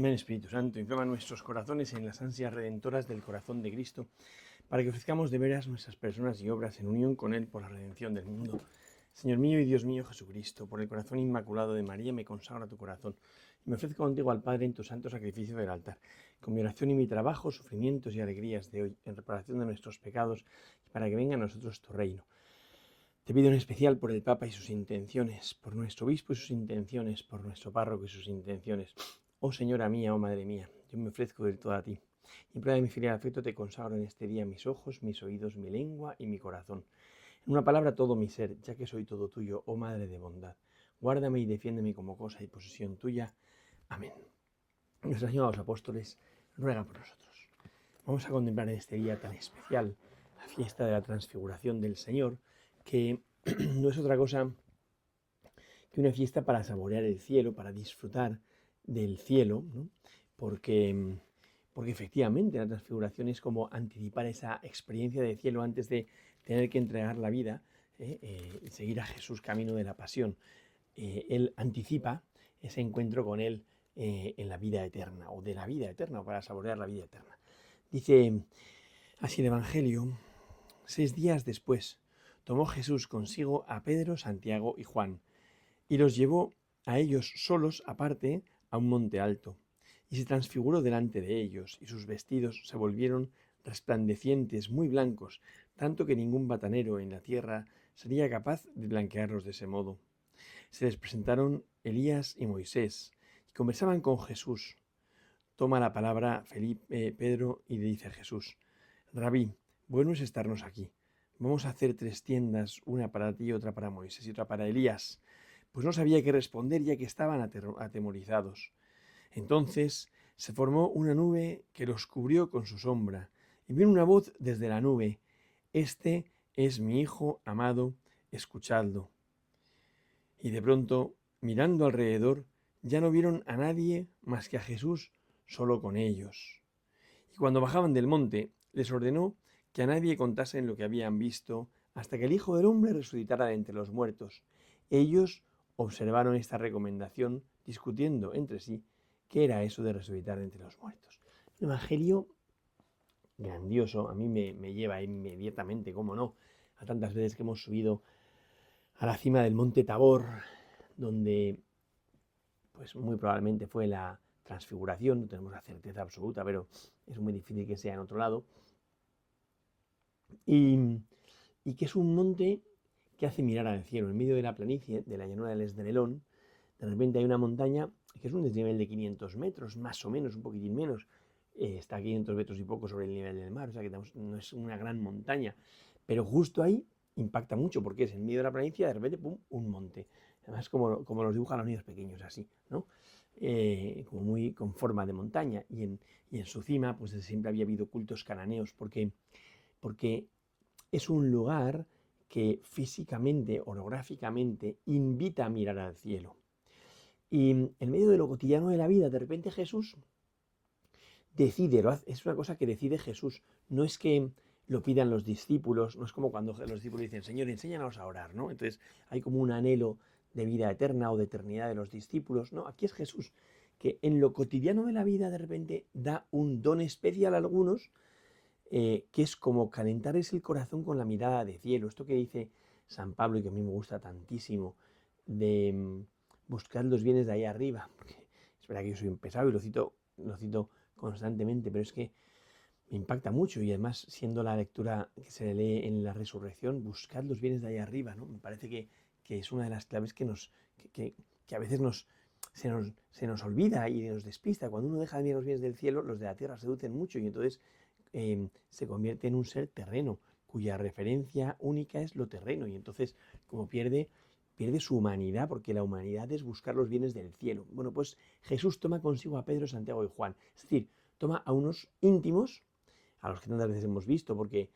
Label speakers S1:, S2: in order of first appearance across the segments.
S1: Ven Espíritu Santo, inflama nuestros corazones en las ansias redentoras del corazón de Cristo, para que ofrezcamos de veras nuestras personas y obras en unión con Él por la redención del mundo. Señor mío y Dios mío Jesucristo, por el corazón inmaculado de María me consagro a tu corazón y me ofrezco contigo al Padre en tu santo sacrificio del altar, con mi oración y mi trabajo, sufrimientos y alegrías de hoy, en reparación de nuestros pecados y para que venga a nosotros tu reino. Te pido en especial por el Papa y sus intenciones, por nuestro obispo y sus intenciones, por nuestro párroco y sus intenciones. Oh Señora mía, oh Madre mía, yo me ofrezco del todo a ti. Y en prueba de mi filial afecto te consagro en este día mis ojos, mis oídos, mi lengua y mi corazón. En una palabra todo mi ser, ya que soy todo tuyo, oh Madre de bondad. Guárdame y defiéndeme como cosa y posesión tuya. Amén. Nuestra Señora de los Apóstoles ruega por nosotros. Vamos a contemplar en este día tan especial la fiesta de la transfiguración del Señor, que no es otra cosa que una fiesta para saborear el cielo, para disfrutar del cielo, ¿no? porque, porque efectivamente la transfiguración es como anticipar esa experiencia de cielo antes de tener que entregar la vida y seguir a Jesús camino de la pasión. Él anticipa ese encuentro con Él en la vida eterna, o de la vida eterna, o para saborear la vida eterna. Dice así el Evangelio: 6 días después, tomó Jesús consigo a Pedro, Santiago y Juan, y los llevó a ellos solos aparte a un monte alto, y se transfiguró delante de ellos, y sus vestidos se volvieron resplandecientes, muy blancos, tanto que ningún batanero en la tierra sería capaz de blanquearlos de ese modo. Se les presentaron Elías y Moisés, y conversaban con Jesús. Toma la palabra Pedro y le dice a Jesús: Rabí, bueno es estarnos aquí. Vamos a hacer 3 tiendas, una para ti, otra para Moisés y otra para Elías. Pues no sabía qué responder, ya que estaban atemorizados. Entonces se formó una nube que los cubrió con su sombra, y vino una voz desde la nube: Este es mi Hijo amado, escuchadlo. Y de pronto, mirando alrededor, ya no vieron a nadie más que a Jesús solo con ellos. Y cuando bajaban del monte, les ordenó que a nadie contasen lo que habían visto hasta que el Hijo del Hombre resucitara de entre los muertos. Ellos observaron esta recomendación, discutiendo entre sí qué era eso de resucitar de entre los muertos. Un evangelio grandioso, a mí me lleva inmediatamente, cómo no, a tantas veces que hemos subido a la cima del monte Tabor, donde pues muy probablemente fue la transfiguración, no tenemos la certeza absoluta, pero es muy difícil que sea en otro lado, y que es un monte que hace mirar al cielo. En medio de la planicie, de la llanura del Esdraelón, de repente hay una montaña que es un desnivel de 500 metros, más o menos, un poquitín menos, está a 500 metros y poco sobre el nivel del mar, o sea que no es una gran montaña, pero justo ahí impacta mucho, porque es en medio de la planicie, de repente, pum, un monte. Además, como los dibujan los niños pequeños, así, ¿no? Como muy con forma de montaña, y en su cima, pues desde siempre había habido cultos cananeos, porque es un lugar que físicamente, orográficamente, invita a mirar al cielo. Y en medio de lo cotidiano de la vida, de repente Jesús decide, es una cosa que decide Jesús, no es que lo pidan los discípulos, no es como cuando los discípulos dicen: Señor, enséñanos a orar, ¿no? Entonces hay como un anhelo de vida eterna o de eternidad de los discípulos, ¿no? Aquí es Jesús, que en lo cotidiano de la vida de repente da un don especial a algunos, que es como calentarles el corazón con la mirada de cielo. Esto que dice San Pablo, y que a mí me gusta tantísimo, de buscar los bienes de ahí arriba, porque es verdad que yo soy un pesado y lo cito constantemente, pero es que me impacta mucho, y además siendo la lectura que se lee en la resurrección, buscar los bienes de ahí arriba, ¿no? Me parece que es una de las claves que a veces se nos olvida y nos despista. Cuando uno deja de mirar los bienes del cielo, los de la tierra seducen mucho, y entonces se convierte en un ser terreno, cuya referencia única es lo terreno, y entonces como pierde su humanidad, porque la humanidad es buscar los bienes del cielo. Bueno, pues Jesús toma consigo a Pedro, Santiago y Juan, es decir, toma a unos íntimos, a los que tantas veces hemos visto, porque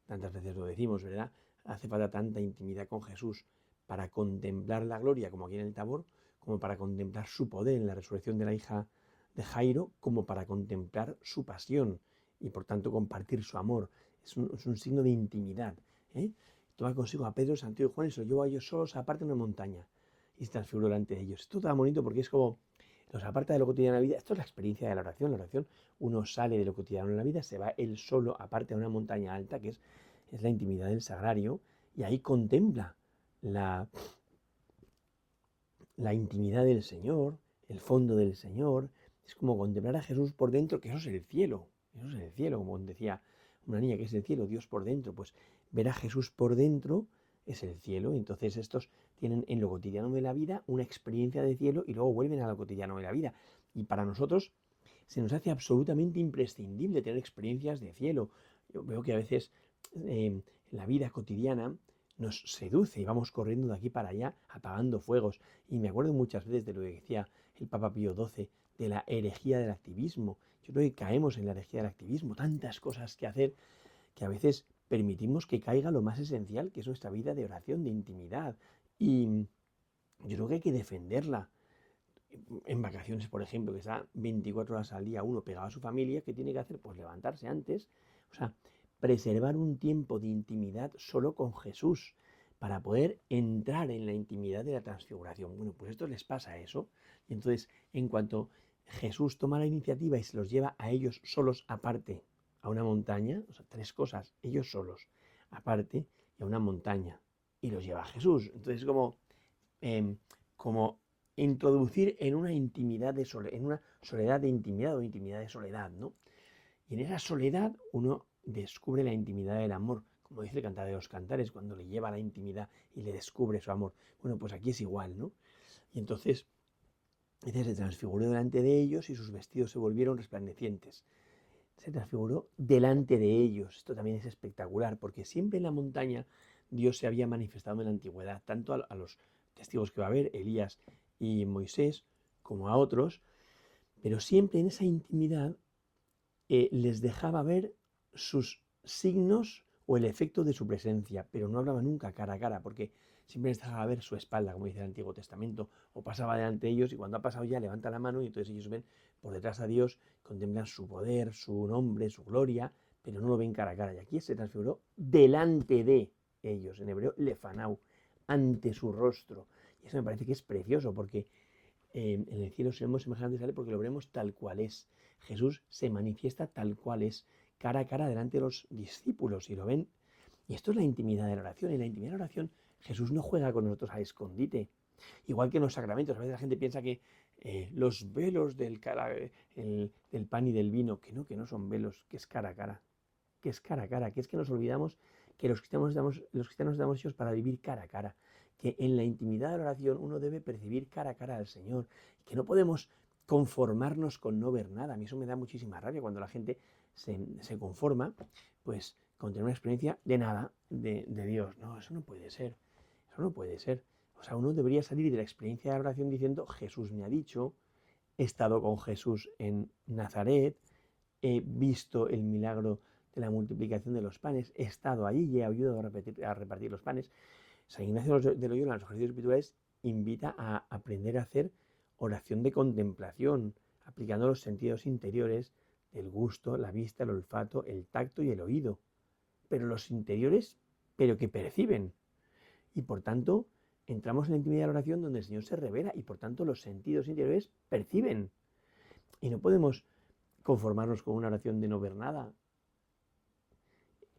S1: tantas veces lo decimos, ¿verdad? Hace falta tanta intimidad con Jesús para contemplar la gloria, como aquí en el Tabor, como para contemplar su poder en la resurrección de la hija de Jairo, como para contemplar su pasión y por tanto compartir su amor. Es un signo de intimidad, ¿eh? Toma consigo a Pedro, Santiago y Juan y se lo lleva a ellos solos aparte de una montaña y se transfiguró delante de ellos. Esto está bonito porque es como Entonces, aparte de lo cotidiano de la vida, esto es la experiencia de la oración. La oración, uno sale de lo cotidiano en la vida, se va él solo, aparte a una montaña alta, que es la intimidad del sagrario, y ahí contempla la, la intimidad del Señor, el fondo del Señor. Es como contemplar a Jesús por dentro, que eso es el cielo. Eso es el cielo, como decía una niña, que es el cielo, Dios por dentro. Pues ver a Jesús por dentro es el cielo. Entonces estos tienen en lo cotidiano de la vida una experiencia de cielo y luego vuelven a lo cotidiano de la vida. Y para nosotros se nos hace absolutamente imprescindible tener experiencias de cielo. Yo veo que a veces la vida cotidiana nos seduce y vamos corriendo de aquí para allá apagando fuegos. Y me acuerdo muchas veces de lo que decía el Papa Pío XII, de la herejía del activismo. Yo creo que caemos en la herejía del activismo, tantas cosas que hacer que a veces permitimos que caiga lo más esencial, que es nuestra vida de oración, de intimidad. Y yo creo que hay que defenderla. En vacaciones, por ejemplo, que está 24 horas al día uno pegado a su familia, ¿qué tiene que hacer? Pues levantarse antes, o sea, preservar un tiempo de intimidad solo con Jesús para poder entrar en la intimidad de la transfiguración. Bueno, pues esto les pasa eso. Y entonces, en cuanto Jesús toma la iniciativa y se los lleva a ellos solos aparte, a una montaña, o sea, tres cosas, ellos solos, aparte, y a una montaña, y los lleva a Jesús. Entonces, como introducir en una intimidad en una soledad de intimidad o intimidad de soledad, ¿no? Y en esa soledad uno descubre la intimidad del amor, como dice el Cantar de los Cantares, cuando le lleva a la intimidad y le descubre su amor. Bueno, pues aquí es igual, ¿no? Y entonces se transfiguró delante de ellos y sus vestidos se volvieron resplandecientes. Se transfiguró delante de ellos. Esto también es espectacular, porque siempre en la montaña Dios se había manifestado en la antigüedad, tanto a los testigos que va a haber, Elías y Moisés, como a otros, pero siempre en esa intimidad les dejaba ver sus signos o el efecto de su presencia, pero no hablaba nunca cara a cara, porque siempre les dejaba ver su espalda, como dice el Antiguo Testamento, o pasaba delante de ellos y cuando ha pasado ya levanta la mano y entonces ellos ven por detrás a Dios, contemplan su poder, su nombre, su gloria, pero no lo ven cara a cara. Y aquí se transfiguró delante de ellos, en hebreo, lefanau, ante su rostro. Y eso me parece que es precioso, porque en el cielo seremos semejantes a él porque lo veremos tal cual es. Jesús se manifiesta tal cual es, cara a cara delante de los discípulos y lo ven. Y esto es la intimidad de la oración. En la intimidad de la oración Jesús no juega con nosotros a escondite. Igual que en los sacramentos, a veces la gente piensa que los velos del pan y del vino, que no son velos, que es cara a cara, que es cara a cara, que es que nos olvidamos que los cristianos estamos hechos para vivir cara a cara, que en la intimidad de la oración uno debe percibir cara a cara al Señor, que no podemos conformarnos con no ver nada. A mí eso me da muchísima rabia cuando la gente se conforma, pues con tener una experiencia de nada, de Dios. No, eso no puede ser, eso no puede ser. O sea, uno debería salir de la experiencia de la oración diciendo, Jesús me ha dicho, he estado con Jesús en Nazaret, he visto el milagro de la multiplicación de los panes, he estado allí y he ayudado a repartir los panes. San Ignacio de Loyola en los ejercicios espirituales invita a aprender a hacer oración de contemplación, aplicando los sentidos interiores del gusto, la vista, el olfato, el tacto y el oído. Pero los interiores, pero que perciben. Y por tanto, entramos en la intimidad de la oración donde el Señor se revela y por tanto los sentidos interiores perciben. Y no podemos conformarnos con una oración de no ver nada.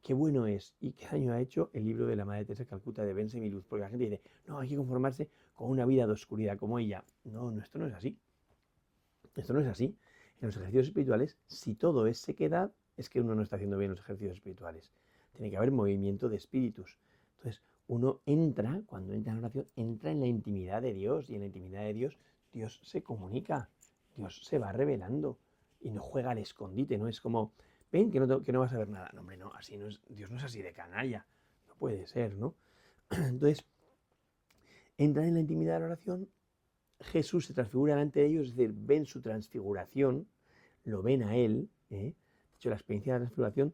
S1: Qué bueno es y qué daño ha hecho el libro de la Madre Teresa de Calcuta de Vense mi luz, porque la gente dice, no, hay que conformarse con una vida de oscuridad como ella. No, esto no es así. Esto no es así. En los ejercicios espirituales, si todo es sequedad, es que uno no está haciendo bien los ejercicios espirituales. Tiene que haber movimiento de espíritus. Entonces, uno entra, cuando entra en oración, entra en la intimidad de Dios y en la intimidad de Dios, Dios se comunica, Dios se va revelando y no juega al escondite, no es como, ven que no vas a ver nada. No, hombre, no, así no es, Dios no es así de canalla, no puede ser, ¿no? Entonces, entran en la intimidad de la oración, Jesús se transfigura delante de ellos, es decir, ven su transfiguración, lo ven a él. De hecho, la experiencia de la transfiguración,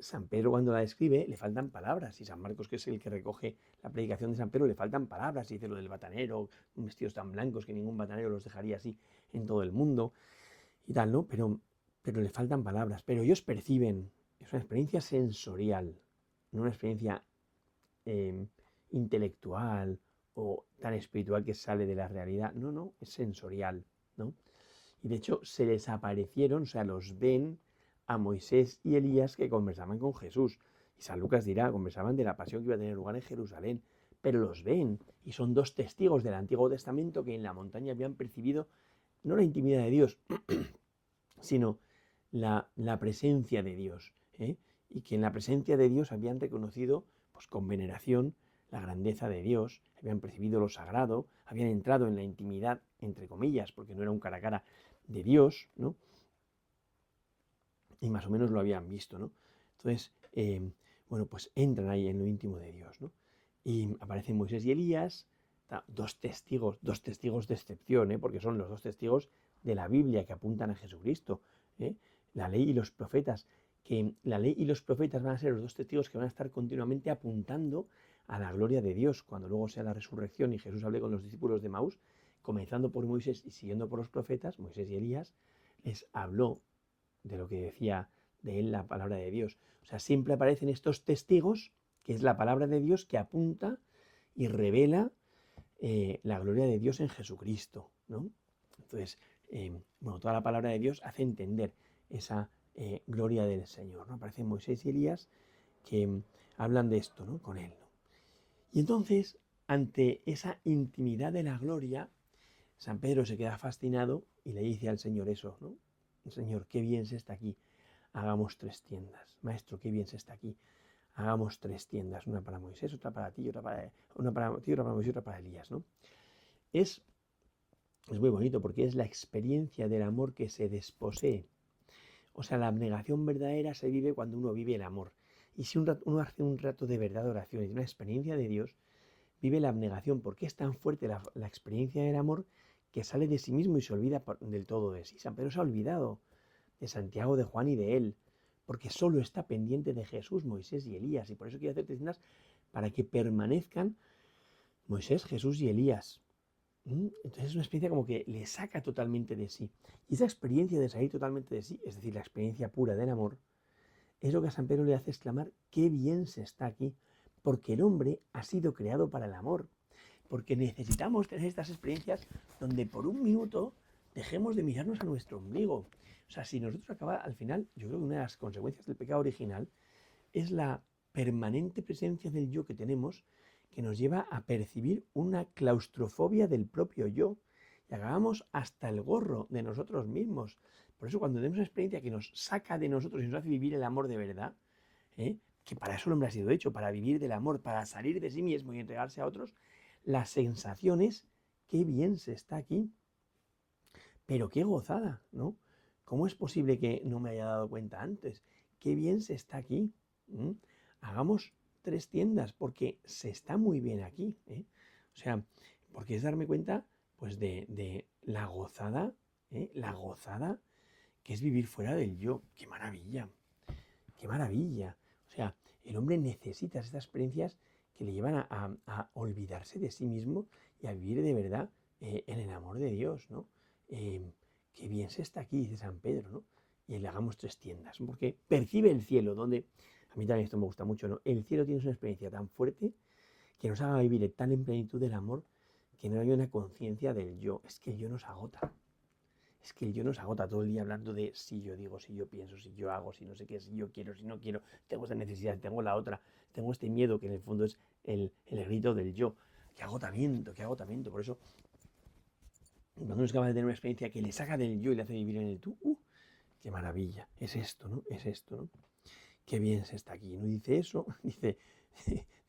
S1: San Pedro cuando la describe, le faltan palabras, y San Marcos, que es el que recoge la predicación de San Pedro, le faltan palabras, y dice lo del batanero, vestidos tan blancos que ningún batanero los dejaría así en todo el mundo, y tal, ¿no? Pero le faltan palabras, pero ellos perciben, es una experiencia sensorial, no una experiencia intelectual o tan espiritual que sale de la realidad. No, es sensorial. ¿no? Y de hecho se les aparecieron, o sea, los ven a Moisés y Elías que conversaban con Jesús. Y San Lucas dirá, conversaban de la pasión que iba a tener lugar en Jerusalén, pero los ven y son dos testigos del Antiguo Testamento que en la montaña habían percibido no la intimidad de Dios, sino la presencia de Dios, ¿eh? Y que en la presencia de Dios habían reconocido, pues con veneración, la grandeza de Dios, habían percibido lo sagrado, habían entrado en la intimidad, entre comillas, porque no era un cara a cara de Dios, ¿no? Y más o menos lo habían visto, ¿no? Entonces, bueno, pues entran ahí en lo íntimo de Dios, ¿no? Y aparecen Moisés y Elías, dos testigos de excepción, ¿eh? Porque son los dos testigos de la Biblia que apuntan a Jesucristo, ¿eh? La ley y los profetas, que la ley y los profetas van a ser los dos testigos que van a estar continuamente apuntando a la gloria de Dios, cuando luego sea la resurrección y Jesús hable con los discípulos de Maús, comenzando por Moisés y siguiendo por los profetas, Moisés y Elías, les habló de lo que decía de él la palabra de Dios. O sea, siempre aparecen estos testigos, que es la palabra de Dios que apunta y revela la gloria de Dios en Jesucristo, ¿no? Entonces, bueno, toda la palabra de Dios hace entender esa gloria del Señor, ¿no? Aparecen Moisés y Elías que hablan de esto, ¿no? Con él, ¿no? Y entonces, ante esa intimidad de la gloria, San Pedro se queda fascinado y le dice al Señor eso, ¿no? Señor, qué bien se está aquí, hagamos 3 tiendas. Maestro, qué bien se está aquí, hagamos 3 tiendas, una para Moisés, otra para ti, una para ti, otra para Moisés, otra para Elías, ¿no? Es muy bonito porque es la experiencia del amor que se desposee. O sea, la abnegación verdadera se vive cuando uno vive el amor. Y si uno hace un rato de verdad de oración y de una experiencia de Dios, vive la abnegación, porque es tan fuerte la experiencia del amor que sale de sí mismo y se olvida del todo de sí. San Pedro se ha olvidado de Santiago, de Juan y de él, porque solo está pendiente de Jesús, Moisés y Elías, y por eso quiere hacer 3 tiendas para que permanezcan Moisés, Jesús y Elías. Entonces es una experiencia como que le saca totalmente de sí. Y esa experiencia de salir totalmente de sí, es decir, la experiencia pura del amor, es lo que a San Pedro le hace exclamar, qué bien se está aquí, porque el hombre ha sido creado para el amor, porque necesitamos tener estas experiencias donde por un minuto dejemos de mirarnos a nuestro ombligo. O sea, si nosotros acaba, al final, yo creo que una de las consecuencias del pecado original es la permanente presencia del yo que tenemos, que nos lleva a percibir una claustrofobia del propio yo. Y acabamos hasta el gorro de nosotros mismos. Por eso cuando tenemos una experiencia que nos saca de nosotros y nos hace vivir el amor de verdad, que para eso el hombre ha sido hecho, para vivir del amor, para salir de sí mismo y entregarse a otros, la sensación es, qué bien se está aquí, pero qué gozada, ¿no? ¿Cómo es posible que no me haya dado cuenta antes? Qué bien se está aquí. Hagamos 3 tiendas porque se está muy bien aquí, ¿eh? O sea, porque es darme cuenta pues de la gozada, la gozada que es vivir fuera del yo. ¡Qué maravilla! ¡Qué maravilla! O sea, el hombre necesita estas experiencias que le llevan a olvidarse de sí mismo y a vivir de verdad en el amor de Dios, ¿no? Qué bien se está aquí, dice San Pedro, ¿no? Y le hagamos 3 tiendas, porque percibe el cielo, donde, a mí también esto me gusta mucho, ¿no? El cielo tiene una experiencia tan fuerte que nos haga vivir tan en plenitud del amor que no haya una conciencia del yo. Es que el yo nos agota. Es que el yo nos agota todo el día hablando de si yo digo, si yo pienso, si yo hago, si no sé qué, si yo quiero, si no quiero, tengo esta necesidad, tengo la otra, tengo este miedo que en el fondo es el grito del yo. Qué agotamiento, qué agotamiento. Por eso, cuando uno es capaz de tener una experiencia que le saca del yo y le hace vivir en el tú, qué maravilla. Es esto, ¿no? Es esto, ¿no? Qué bien se está aquí. No dice eso, dice,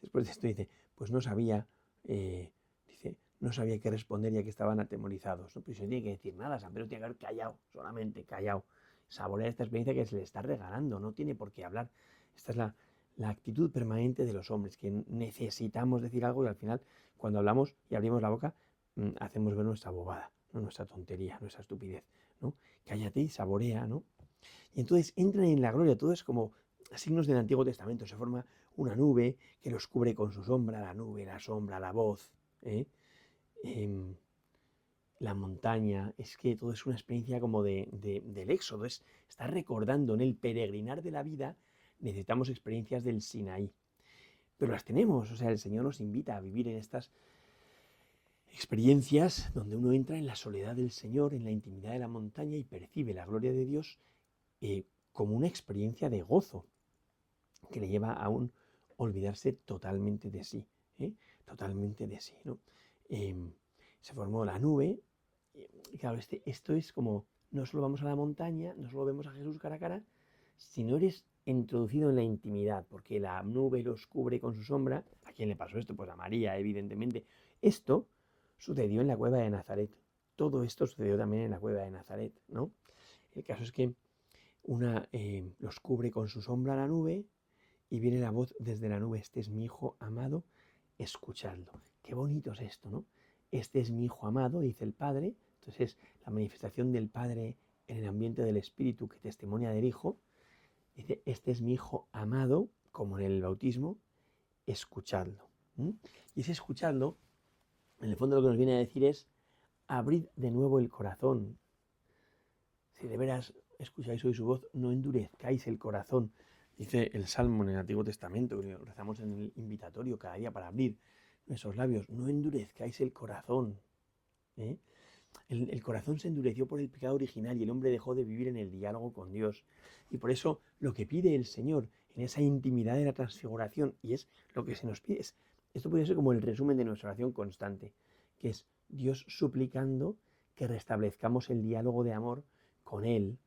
S1: después de esto dice, pues no sabía, dice, no sabía qué responder ya que estaban atemorizados, ¿no? Pues no tiene que decir nada, San Pedro tiene que haber callado, solamente callado, saborear esta experiencia que se le está regalando, no tiene por qué hablar. Esta es la actitud permanente de los hombres, que necesitamos decir algo y al final, cuando hablamos y abrimos la boca, hacemos ver nuestra bobada, ¿no? Nuestra tontería, nuestra estupidez, ¿no? Cállate y saborea, ¿no? Y entonces entran en la gloria, todo es como signos del Antiguo Testamento, se forma una nube que los cubre con su sombra, la nube, la sombra, la voz, la montaña, es que todo es una experiencia como del éxodo, está recordando en el peregrinar de la vida, necesitamos experiencias del Sinaí, pero las tenemos, o sea, el Señor nos invita a vivir experiencias donde uno entra en la soledad del Señor, en la intimidad de la montaña y percibe la gloria de Dios como una experiencia de gozo que le lleva a un olvidarse totalmente de sí, totalmente de sí, ¿no? Se formó la nube, y claro, esto es como, no solo vamos a la montaña, no solo vemos a Jesús cara a cara, sino eres introducido en la intimidad, porque la nube los cubre con su sombra. ¿A quién le pasó esto? Pues a María, evidentemente. Esto sucedió en la cueva de Nazaret. Todo esto sucedió también en la cueva de Nazaret, ¿no? El caso es que los cubre con su sombra la nube y viene la voz desde la nube: este es mi hijo amado, escuchadlo. Qué bonito es esto, ¿no? Este es mi hijo amado, dice el Padre. Entonces es la manifestación del Padre en el ambiente del Espíritu que testimonia del Hijo. Dice: este es mi hijo amado, como en el bautismo, escuchadlo. Y ese escuchadlo, en el fondo lo que nos viene a decir es: abrid de nuevo el corazón. Si de veras escucháis hoy su voz, no endurezcáis el corazón. Dice el Salmo en el Antiguo Testamento, que rezamos en el invitatorio cada día para abrir nuestros labios: no endurezcáis el corazón. El corazón se endureció por el pecado original y el hombre dejó de vivir en el diálogo con Dios. Y por eso lo que pide el Señor en esa intimidad de la transfiguración, y es lo que se nos pide, esto puede ser como el resumen de nuestra oración constante, que es Dios suplicando que restablezcamos el diálogo de amor con Él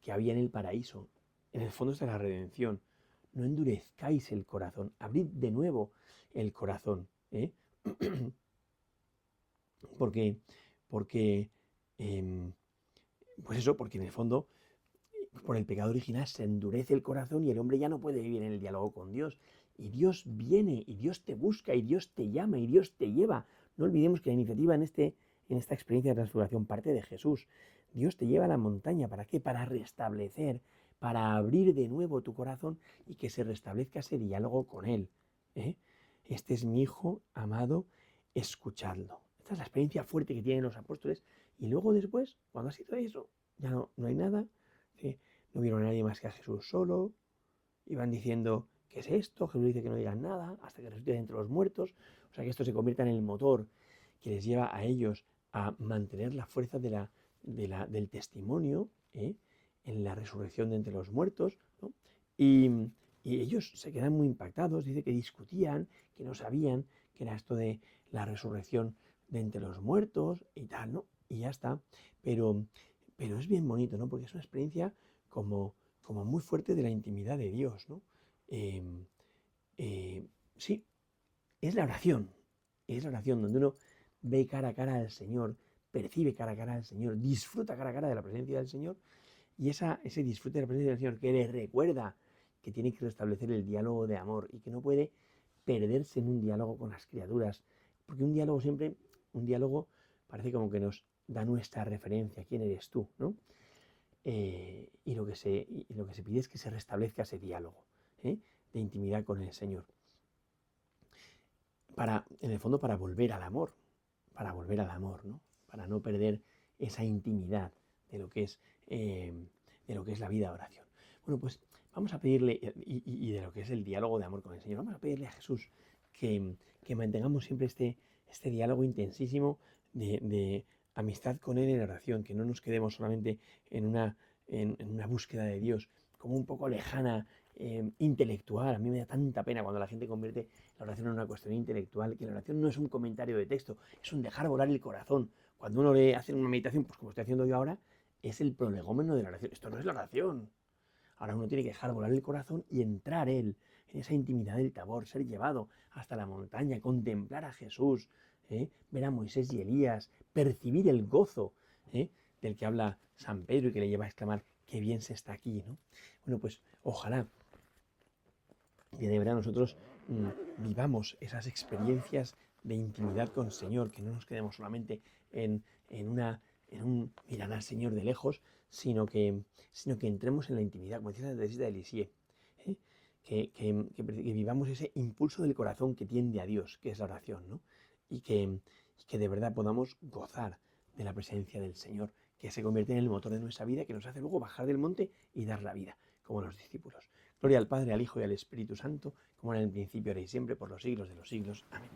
S1: que había en el paraíso. En el fondo está la redención. No endurezcáis el corazón, abrid de nuevo el corazón. Porque pues eso, porque en el fondo, por el pecado original se endurece el corazón y el hombre ya no puede vivir en el diálogo con Dios. Y Dios viene, y Dios te busca, y Dios te llama, y Dios te lleva. No olvidemos que la iniciativa en esta experiencia de transfiguración parte de Jesús. Dios te lleva a la montaña. ¿Para qué? Para restablecer, para abrir de nuevo tu corazón y que se restablezca ese diálogo con Él. Este es mi hijo amado, escuchadlo. Esta es la experiencia fuerte que tienen los apóstoles. Y luego después, cuando ha sido eso, ya no hay nada. No vieron a nadie más que a Jesús solo. Iban diciendo: ¿qué es esto? Jesús dice que no digan nada hasta que resucite entre los muertos. O sea, que esto se convierta en el motor que les lleva a ellos a mantener la fuerza del testimonio en la resurrección de entre los muertos, ¿no? Y ellos se quedan muy impactados. Dice que discutían, que no sabían qué era esto de la resurrección de entre los muertos y tal, ¿no? Y ya está. Pero es bien bonito, ¿no? Porque es una experiencia como muy fuerte de la intimidad de Dios, ¿no? Sí, es la oración donde uno ve cara a cara al Señor, percibe cara a cara al Señor, disfruta cara a cara de la presencia del Señor, y ese disfrute de la presencia del Señor que le recuerda que tiene que restablecer el diálogo de amor y que no puede perderse en un diálogo con las criaturas, porque un diálogo parece como que nos da nuestra referencia: ¿quién eres tú?, ¿no? Y lo que se pide es que se restablezca ese diálogo de intimidad con el Señor. En el fondo, para volver al amor, ¿no? Para no perder esa intimidad de lo que es la vida de oración. Bueno, pues vamos a pedirle, y de lo que es el diálogo de amor con el Señor, vamos a pedirle a Jesús que mantengamos siempre este diálogo intensísimo de amistad con Él en oración, que no nos quedemos solamente en una búsqueda de Dios como un poco lejana, intelectual. A mí me da tanta pena cuando la gente convierte la oración en una cuestión intelectual, que la oración no es un comentario de texto, es un dejar volar el corazón. Cuando uno le hace una meditación, pues como estoy haciendo yo ahora, es el prolegómeno de la oración. Esto no es la oración. Ahora uno tiene que dejar volar el corazón y entrar en esa intimidad del Tabor, ser llevado hasta la montaña, contemplar a Jesús, ver a Moisés y Elías, percibir el gozo del que habla San Pedro y que le lleva a exclamar: qué bien se está aquí, ¿no? Bueno, pues ojalá que de verdad nosotros vivamos esas experiencias de intimidad con el Señor, que no nos quedemos solamente en un mirar al Señor de lejos, sino que entremos en la intimidad, como decía Santa Teresita de Lisieux, que vivamos ese impulso del corazón que tiende a Dios, que es la oración, ¿no? Y que de verdad podamos gozar de la presencia del Señor, que se convierte en el motor de nuestra vida, que nos hace luego bajar del monte y dar la vida, como los discípulos. Gloria al Padre, al Hijo y al Espíritu Santo, como era en el principio, ahora y siempre, por los siglos de los siglos. Amén.